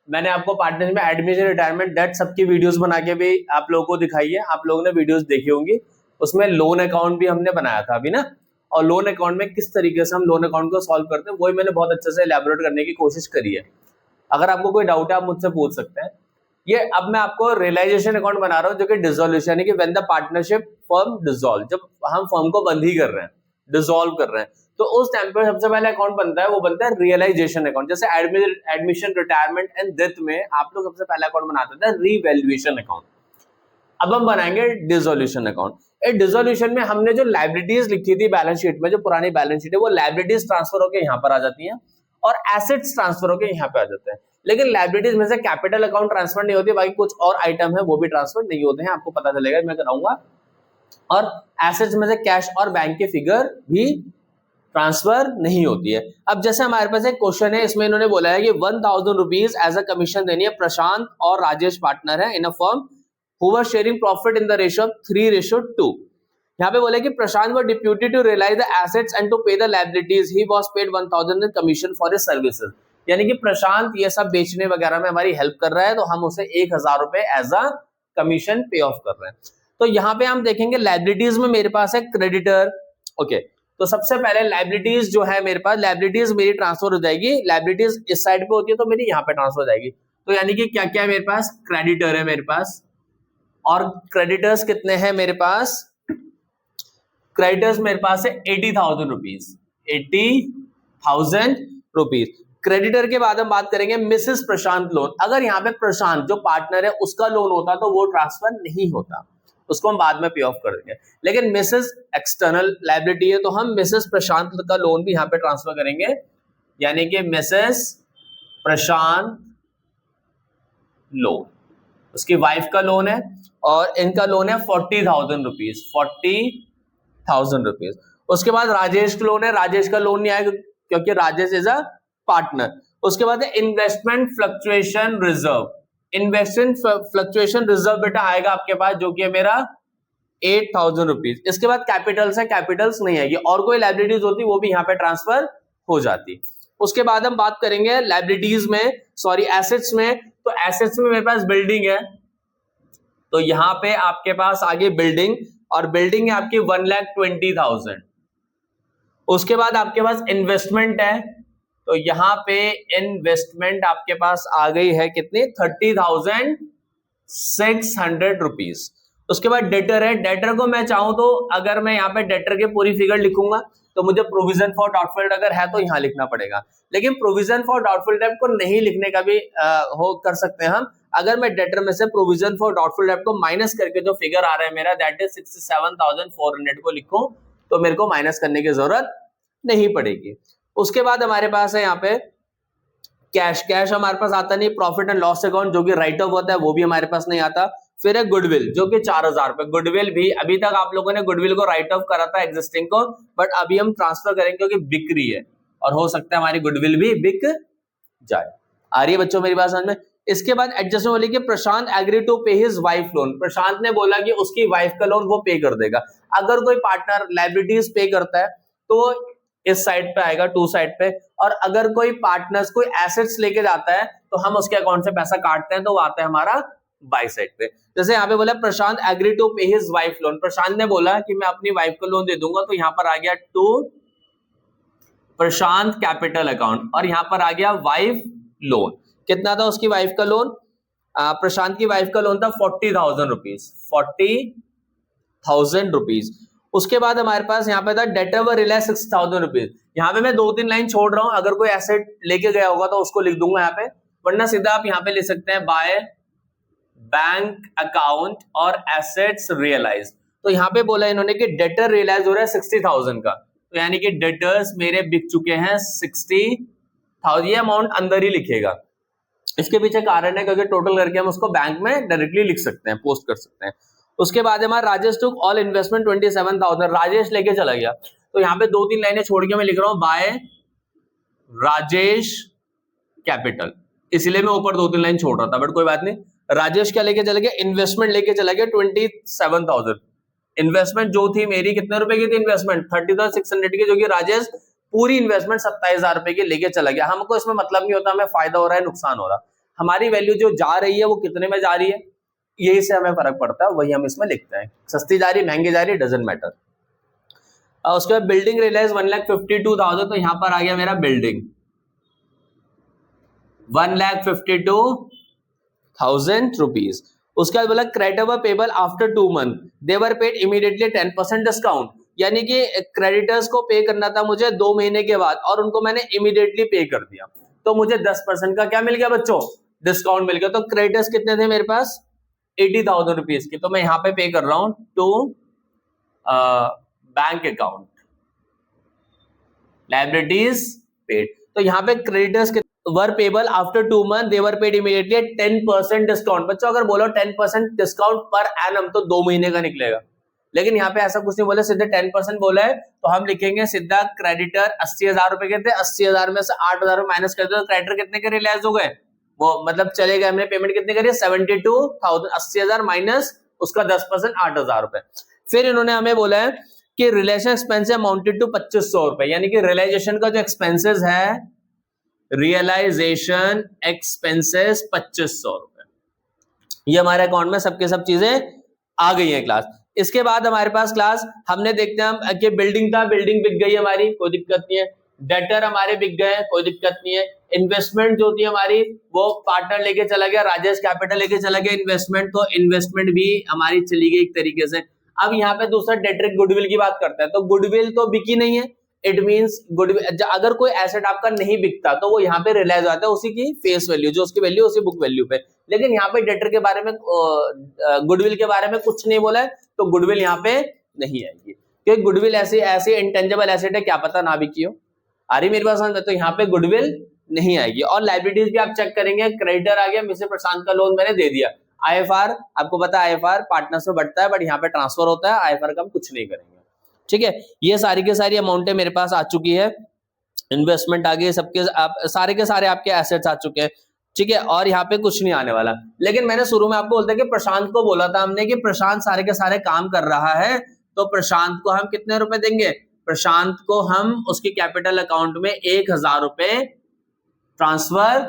मैंने आपको पार्टनरशिप में एडमिशन, रिटायरमेंट, डेट सबकी वीडियोस बना के भी आप लोगों को दिखाई है। आप लोगों ने वीडियोस देखी होंगी, उसमें लोन अकाउंट भी हमने बनाया था अभी ना, और लोन अकाउंट में किस तरीके से हम लोन अकाउंट को सॉल्व करते हैं वही मैंने बहुत अच्छे से एलैबोरेट करने की कोशिश करी है। अगर आपको कोई डाउट है आप मुझसे पूछ सकते हैं। ये अब मैं आपको रियलाइजेशन अकाउंट बना रहा हूँ जो कि डिसोल्यूशन, यानी कि when the partnership firm dissolve, जब हम फर्म को बंद ही कर रहे हैं, डिसॉल्व कर रहे हैं, तो उस टाइम पे सबसे पहले अकाउंट बनता है, वो बनता है रियलाइजेशन अकाउंट। जैसे एडमिशन, रिटायरमेंट एंड डेथ में आप लोग सबसे पहला अकाउंट बनाते थे रिवैल्यूएशन अकाउंट। अब हम बनाएंगे डिसोल्यूशन अकाउंट। ए डिसोल्यूशन में हमने जो लायबिलिटीज लिखी थी बैलेंस शीट में, जो पुरानी बैलेंस शीट है, वो लायबिलिटीज ट्रांसफर होकर यहाँ पर आ जाती हैं और एसेट्स ट्रांसफर होकर यहाँ पे आ जाते हैं। लेकिन लायबिलिटीज में से कैपिटल अकाउंट ट्रांसफर नहीं होती, बाकी कुछ और आइटम है वो भी ट्रांसफर नहीं होते हैं, आपको पता चलेगा, मैं कराऊंगा। और एसेट्स में से कैश और बैंक के फिगर भी ट्रांसफर नहीं होती है। अब जैसे हमारे पास एक क्वेश्चन है, इसमें इन्होंने बोला है कि 1000 रुपीज एज अ कमीशन देनी है। प्रशांत और राजेश पार्टनर है in a firm who were sharing profit in the ratio 3:2। यहाँ पे बोले कि Prashant were deputed to realise the assets and to pay the liabilities, he was paid 1000 in commission for his services. यानी कि प्रशांत ये सब बेचने वगैरह में हमारी हेल्प कर रहा है, तो हम उसे 1000 रुपए एज अ कमीशन पे ऑफ कर रहे हैं। तो यहाँ पे हम देखेंगे लायबिलिटीज में मेरे पास है क्रेडिटर। ओके, तो सबसे पहले लायबिलिटीज जो है मेरे पास, लायबिलिटीज मेरी ट्रांसफर हो जाएगी। लायबिलिटीज इस साइड पे होती है तो मेरी यहाँ पे ट्रांसफर हो जाएगी। तो यानी कि क्या क्या है मेरे पास, क्रेडिटर है मेरे पास, और क्रेडिटर्स कितने हैं मेरे पास, क्रेडिटर्स मेरे पास है 80,000 रुपीज, 80,000 रुपीज। क्रेडिटर के बाद हम बात करेंगे मिसेस प्रशांत लोन। अगर यहाँ पे प्रशांत जो पार्टनर है उसका लोन होता तो वो ट्रांसफर नहीं होता, उसको हम बाद में पे ऑफ कर देंगे। लेकिन मिसेस एक्सटर्नल लायबिलिटी है तो हम मिसेस प्रशांत का लोन भी यहाँ पे ट्रांसफर करेंगे, यानी कि मिसेस प्रशांत लोन, उसकी वाइफ का लोन है और इनका लोन है 40,000 रुपीज, 40,000 रुपीज। उसके बाद राजेश का लोन है, राजेश का लोन नहीं आएगा क्योंकि राजेश इज अ पार्टनर। उसके बाद है investment fluctuation reserve, investment fluctuation reserve बेटा आएगा आपके पास, जो कि है मेरा 8,000 रुपीज। इसके बाद कैपिटल्स है, कैपिटल्स नहीं आएगी, और कोई लायबिलिटीज होती वो भी यहाँ पे ट्रांसफर हो जाती। उसके बाद हम बात करेंगे लायबिलिटीज में, सॉरी एसेट्स में। तो एसेट्स में मेरे पास बिल्डिंग है, तो यहाँ पे आपके पास आगे बिल्डिंग, और बिल्डिंग है आपकी 1,20,000। उसके बाद आपके पास इन्वेस्टमेंट है, तो यहाँ पे इन्वेस्टमेंट आपके पास आ गई है कितनी, 30,600 रुपीज। उसके बाद डेटर है, डेटर को मैं चाहूं तो अगर मैं यहाँ पे डेटर के पूरी फिगर लिखूंगा तो मुझे प्रोविजन फॉर डाउटफुल डेट अगर है तो यहाँ लिखना पड़ेगा, लेकिन प्रोविजन फॉर डाउटफुल डेट को नहीं लिखने का भी हो कर सकते हैं हम। अगर मैं डेटर में से प्रोविजन फॉर डाउटफुल डेट को माइनस करके जो फिगर आ रहा है मेरा, दैट इज 67,400 को लिखूं तो मेरे को माइनस करने की जरूरत नहीं पड़ेगी। उसके बाद हमारे पास है यहाँ पे कैश, कैश हमारे पास आता नहीं। प्रॉफिट एंड लॉस अकाउंट जो कि राइट ऑफ होता है वो भी हमारे पास नहीं आता। फिर है गुडविल जो कि 4,000 रुपए। गुडविल भी अभी तक आप लोगों ने गुडविल को राइट ऑफ करा था एग्जिस्टिंग को, बट अभी हम ट्रांसफर करेंगे क्योंकि बिक रही है और हो सकता है हमारी गुडविल भी बिक जाए। आ रही है बच्चों मेरी बात समझ में। इसके बाद एडजस्टमेंट बोली कि प्रशांत एग्री टू पे हिज वाइफ लोन। प्रशांत ने बोला कि उसकी वाइफ का लोन वो पे कर देगा। अगर कोई पार्टनर लायबिलिटीज पे करता है तो इस साइड पे आएगा, टू साइड पे, और अगर कोई पार्टनर्स कोई एसेट्स लेके जाता है तो हम उसके अकाउंट से पैसा काटते हैं तो वो आता है हमारा बाई साइड पे। जैसे यहाँ पे बोला प्रशांत एग्री टू पे हिज वाइफ लोन, प्रशांत ने बोला कि मैं अपनी वाइफ को लोन दे दूंगा, तो यहाँ पर आ गया टू प्रशांत कैपिटल अकाउंट, और यहाँ पर आ गया वाइफ लोन। कितना था उसकी वाइफ का लोन, प्रशांत की वाइफ का लोन था 40,000 रुपीज, 40,000 रुपीज। उसके बाद हमारे पास यहाँ पे था डेटर वर रियलाइज 6,000 रुपीज। यहाँ पे मैं 2-3 लाइन छोड़ रहा हूं, अगर कोई एसेट लेके गया होगा तो उसको लिख दूंगा यहाँ पे, वरना सीधा आप यहाँ पे लिख सकते हैं बाय बैंक अकाउंट और एसेट्स रियलाइज। तो यहाँ पे बोला इन्होंने कि डेटर रियलाइज हो रहा है 60,000 का, तो यानी कि डेटर्स मेरे बिक चुके हैं 60,000। ये अमाउंट अंदर ही लिखेगा, इसके पीछे कारण है क्योंकि टोटल करके हम उसको बैंक में डायरेक्टली लिख सकते हैं, पोस्ट कर सकते हैं। उसके बाद हमारा Rajesh took all investment 27,000, Rajesh लेके चला गया। तो यहाँ पे 2-3 लाइनें छोड़ के मैं लिख रहा हूं बाय राजेश कैपिटल, इसलिए मैं ऊपर 2-3 लाइन छोड़ रहा था, बट कोई बात नहीं। राजेश क्या लेके चला गया, इन्वेस्टमेंट लेके चला गया 27,000, इन्वेस्टमेंट जो थी मेरी कितने रुपए की थी इन्वेस्टमेंट 30,600 की, जो कि राजेश पूरी इन्वेस्टमेंट 27,000 रुपए की लेके चला गया। हमको इसमें मतलब नहीं होता हमें फायदा हो रहा है नुकसान हो रहा, हमारी वैल्यू जो जा रही है वो कितने में जा रही है, यही से हमें फर्क पड़ता है, वही हम इसमें लिखते हैं। सस्ती जा रही महंगी जा रही डजंट मैटर। उसके बाद बिल्डिंग रियलाइज 1,52,000, तो यहां पर आ गया मेरा बिल्डिंग 1,52,000 रुपीज। उसके बाद बोला creditor payable after 2 month they were paid immediately 10% discount, यानी कि क्रेडिटर्स को पे करना था मुझे 2 महीने के बाद और उनको मैंने इमीडिएटली पे कर दिया, तो मुझे 10% का क्या मिल गया बच्चों, डिस्काउंट मिल गया। तो क्रेडिटर्स कितने थे मेरे पास 80,000 रुपीज की, तो मैं यहाँ पे पे कर रहा हूं to bank account, liabilities paid. तो यहाँ पे creditors were payable after 2 month they were paid immediately 10% discount. बच्चों अगर बोलो 10% डिस्काउंट पर एनम तो 2 महीने का निकलेगा, लेकिन यहाँ पे ऐसा कुछ नहीं बोला, सीधे 10% बोला है, तो हम लिखेंगे सीधा क्रेडिटर 80,000 रुपए के थे, 80,000 में से 8,000 माइनस कर दो, तो क्रेडिटर कितने के रियलाइज हो गए, वो मतलब चले गए, हमने पेमेंट कितने करी 72,000, 80,000 माइनस उसका 10% 8,000 रुपए। फिर इन्होंने हमें बोला है कि रिलेशन एक्सपेंस अमाउंटेड टू 2,500 रुपए, यानी कि रियलाइजेशन का जो एक्सपेंसेस है, रियलाइजेशन एक्सपेंसेस 2,500 रुपए, ये हमारे अकाउंट में सबके सब चीजें आ गई है क्लास। इसके बाद हमारे पास क्लास हमने देखते हैं हम कि बिल्डिंग था, बिल्डिंग बिक गई हमारी, कोई दिक्कत नहीं है, डेटर हमारे बिक गए, कोई दिक्कत नहीं है, इन्वेस्टमेंट जो थी हमारी वो पार्टनर लेके चला गया, राजेश कैपिटल लेके चला गया इन्वेस्टमेंट, तो इन्वेस्टमेंट भी हमारी चली गई एक तरीके से। अब यहाँ पे दूसरा डेटर गुडविल की बात करते हैं, तो गुडविल तो बिकी नहीं है, इट मींस गुडविल, अगर कोई एसेट आपका नहीं बिकता तो वो यहाँ पे रियलाइज आता है उसी की फेस वैल्यू, जो उसकी वैल्यू उसी बुक वैल्यू पे, लेकिन यहाँ पे डेटर के बारे में गुडविल के बारे में कुछ नहीं बोला है, तो गुडविल यहाँ पे नहीं आएगी, क्योंकि गुडविल ऐसे इंटेंजिबल एसेट है, क्या पता ना बिकी हो। आ रही मेरी बात समझ में, तो यहाँ पे गुडविल नहीं आएगी। और लायबिलिटीज भी आप चेक करेंगे, क्रेडिटर आ गया, मिस्टर प्रशांत का लोन मैंने दे दिया, आईएफआर आपको पता है आईएफआर पार्टनर्स में बढ़ता है, बट यहाँ पे ट्रांसफर होता है, आईएफआर का हम कुछ नहीं करेंगे, ठीक है। ये सारी के सारी अमाउंटें मेरे पास आ चुकी है, इन्वेस्टमेंट आ गई, सबके सारे के सारे आपके एसेट्स आ चुके हैं, ठीक है, और यहाँ पे कुछ नहीं आने वाला। लेकिन मैंने शुरू में आपको बोलता है कि प्रशांत को बोला था हमने कि प्रशांत सारे के सारे काम कर रहा है, तो प्रशांत को हम कितने रुपए देंगे, प्रशांत को हम उसकी कैपिटल अकाउंट में 1,000 रुपए ट्रांसफर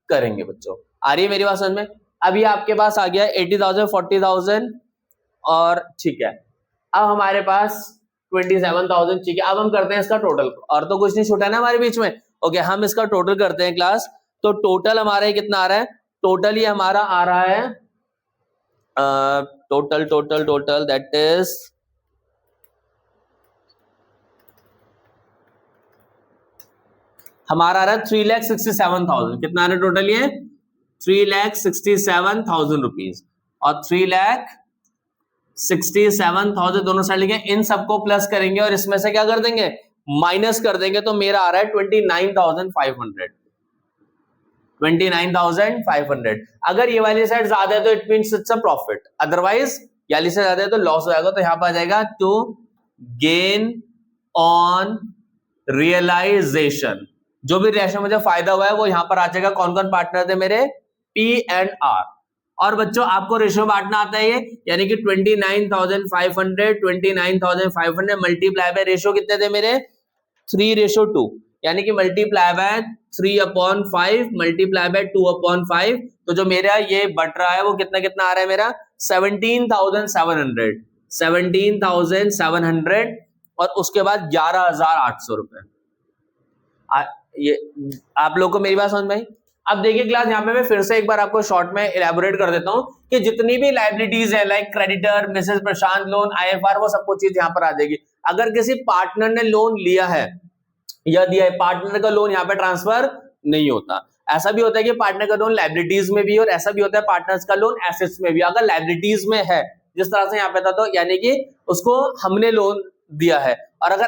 करेंगे। बच्चों आ रही है मेरी बात समझ में। अभी आपके पास आ गया 80,000, 40,000 और ठीक है, अब हमारे पास 27,000, ठीक है। अब हम करते हैं इसका टोटल, और तो कुछ नहीं छूटा ना हमारे बीच में, ओके। हम इसका टोटल करते हैं क्लास, तो टोटल हमारा कितना आ रहा है, टोटल ये हमारा आ रहा है टोटल दैट इज हमारा आ रहा है 3,67,000। कितना आ रहा है टोटल, ये 3,67,000 रुपीज और 3,67,000 दोनों साइड लिखे, इन सबको प्लस करेंगे और इसमें से क्या कर देंगे, माइनस कर देंगे, तो मेरा आ रहा है 29,500। 29,500। अगर ये वाली साइड ज्यादा है तो it means it's a profit, otherwise ये वाली साइड ज्यादा है तो लॉस हो जाएगा। तो यहां पर आ जाएगा टू गेन ऑन रियलाइजेशन, जो भी रिलेशन मुझे फायदा हुआ है वो यहां पर आ जाएगा। कौन कौन पार्टनर थे मेरे, पी एंड आर। और बच्चों आपको रेशियो बांटना आता है ये, यानी कि 29,500 मल्टीप्लाई बाय रेशियो कितने थे मेरे 3:2, यानी कि मल्टीप्लाई बाय 3/5 मल्टीप्लाई बाय 2/5, तो जो मेरा ये बट रहा है वो कितना कितना आ रहा है मेरा 17,700 और उसके बाद 11,800 रुपए। ये आप लोग को मेरी बात समझ में आई। अब देखिए क्लास, यहाँ पे मैं फिर से एक बार आपको शॉर्ट में इलेबोरेट कर देता हूं कि जितनी भी लायबिलिटीज है लाइक क्रेडिटर, मिसेस प्रशांत लोन, आईएफआर, वो सब कुछ चीज यहाँ पर आ जाएगी। अगर किसी पार्टनर ने लोन लिया है या दिया है, पार्टनर का लोन यहाँ पे ट्रांसफर नहीं होता। ऐसा भी होता है कि पार्टनर का लोन लायबिलिटीज में भी और ऐसा भी होता है पार्टनर्स का लोन एसेट्स में भी। अगर लायबिलिटीज में है जिस तरह से यहाँ पे था, तो यानी कि उसको हमने लोन दिया है, और अगर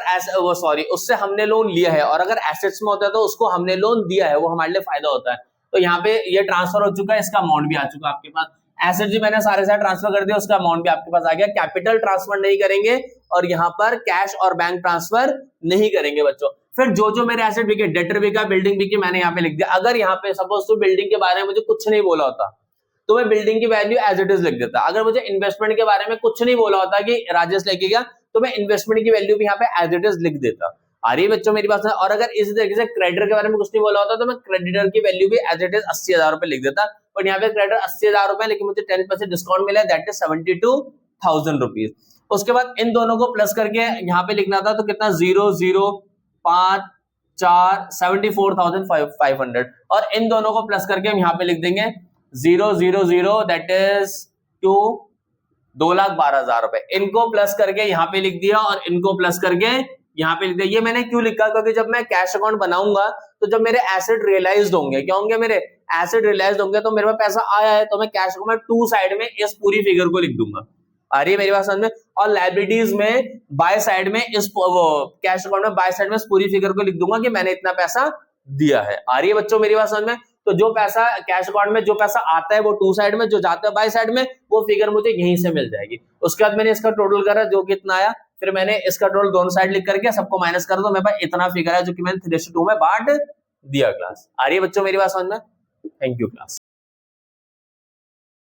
उससे हमने लोन लिया है, और अगर एसेट्स में होता है तो उसको हमने लोन दिया है, वो हमारे लिए फायदा होता है। तो यहाँ पे ये ट्रांसफर हो चुका है, इसका अमाउंट भी आ चुका है आपके पास। एसेट जी मैंने सारे ट्रांसफर कर दिया, उसका अमाउंट भी आपके पास आ गया। कैपिटल ट्रांसफर नहीं करेंगे और यहाँ पर कैश और बैंक ट्रांसफर नहीं करेंगे बच्चों। फिर जो जो मेरे एसेट बिके, डेटर बिका, बिल्डिंग बिकी, मैंने यहाँ पे लिख दिया। अगर यहाँ पे सपोज तो बिल्डिंग के बारे में मुझे कुछ नहीं बोला होता तो मैं बिल्डिंग की वैल्यू एज इट इज लिख देता। अगर मुझे इन्वेस्टमेंट के बारे में कुछ नहीं बोला होता कि राजेश लेके गया, तो मैं इन्वेस्टमेंट की वैल्यू भी यहाँ पे एज इट इज लिख देता। आ रही है बच्चों मेरी बात? और अगर इसी तरीके से क्रेडिटर के बारे में कुछ नहीं बोला होता तो मैं क्रेडिटर की वैल्यू भी एज इट इज 80,000 रुपए लिख देता। बट यहाँ पे क्रेडिटर 80,000 रुपए, लेकिन मुझे 10% डिस्काउंट मिला, दैट इज 72,000 रुपीज। उसके बाद इन दोनों को प्लस करके यहाँ पे लिखना था, तो कितना 0 0 5 4 74,500, और इन दोनों को प्लस करके हम यहाँ पे लिख देंगे 0 0 0 दैट इज 2,12,000 रुपए। इनको प्लस करके यहाँ पे लिख दिया और इनको प्लस करके यहाँ पे लिख दिया। ये मैंने क्यों लिखा? क्योंकि जब मैं कैश अकाउंट बनाऊंगा तो जब मेरे एसेट रियलाइज्ड होंगे, क्या होंगे? मेरे एसेट रियलाइज्ड होंगे, तो मेरे पास पैसा आया है, तो मैं कैश अकाउंट में टू साइड में इस पूरी फिगर को लिख दूंगा। आ रही है मेरी बात समझ में? और लायबिलिटीज में बाय साइड में इस कैश अकाउंट में बाय साइड में इस पूरी फिगर को लिख दूंगा कि मैंने इतना पैसा दिया है। आ रही है बच्चों मेरी बात समझ में? तो जो पैसा कैश अकाउंट में जो पैसा आता है वो टू साइड में, जो जाता है बाय साइड में, वो फिगर मुझे यहीं से मिल जाएगी। उसके बाद मैंने इसका टोटल करा जो कि इतना आया, फिर मैंने इसका टोटल दोनों साइड लिख करके सबको माइनस कर दो, मेरे पास इतना फिगर है जो कि मैंने 3:2 में बांट दिया क्लास। आ रही है बच्चों मेरी बात समझ में? Thank you class.